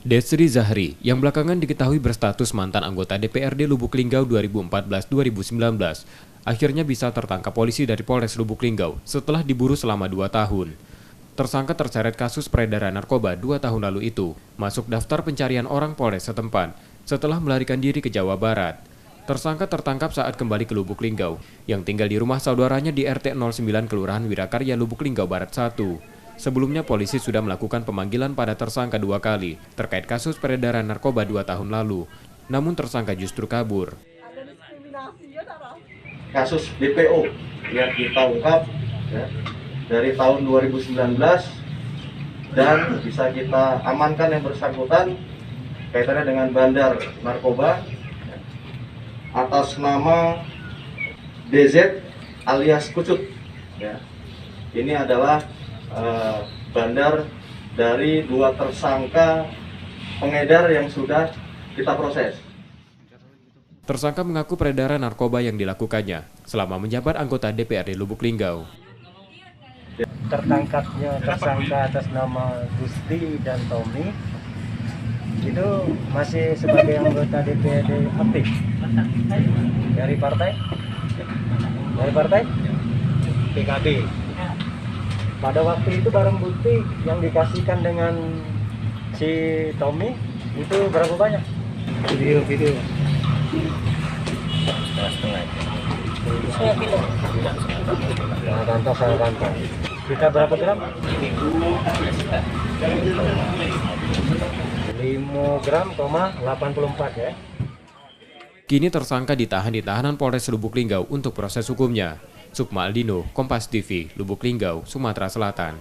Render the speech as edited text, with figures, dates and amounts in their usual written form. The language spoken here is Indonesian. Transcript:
Desri Zahri, yang belakangan diketahui berstatus mantan anggota DPRD Lubuk Linggau 2014-2019, akhirnya bisa tertangkap polisi dari Polres Lubuk Linggau setelah diburu selama 2 tahun. Tersangka terseret kasus peredaran narkoba 2 tahun lalu itu, masuk daftar pencarian orang Polres setempat setelah melarikan diri ke Jawa Barat. Tersangka tertangkap saat kembali ke Lubuk Linggau, yang tinggal di rumah saudaranya di RT 09 Kelurahan Wirakarya Lubuk Linggau Barat 1. Sebelumnya polisi sudah melakukan pemanggilan pada tersangka 2 kali terkait kasus peredaran narkoba 2 tahun lalu. Namun tersangka justru kabur. Kasus DPO yang kita ungkap ya, dari tahun 2019 dan bisa kita amankan yang bersangkutan kaitannya dengan bandar narkoba ya, atas nama DZ alias Kucut. Ya. Ini adalah bandar dari 2 tersangka pengedar yang sudah kita proses. Tersangka mengaku peredaran narkoba yang dilakukannya selama menjabat anggota DPRD Lubuk Linggau. Tertangkapnya tersangka atas nama Gusti dan Tommy itu masih sebagai anggota DPRD aktif dari partai PKB. Pada waktu itu barang bukti yang dikasihkan dengan si Tommy itu berapa banyak? Video. Setengah kilo. Setengah kantong. Kita berapa gram? 5 gram, 84 ya. Kini tersangka ditahan di tahanan Polres Lubuk Linggau untuk proses hukumnya. Sukma Aldino, Kompas TV, Lubuk Linggau, Sumatera Selatan.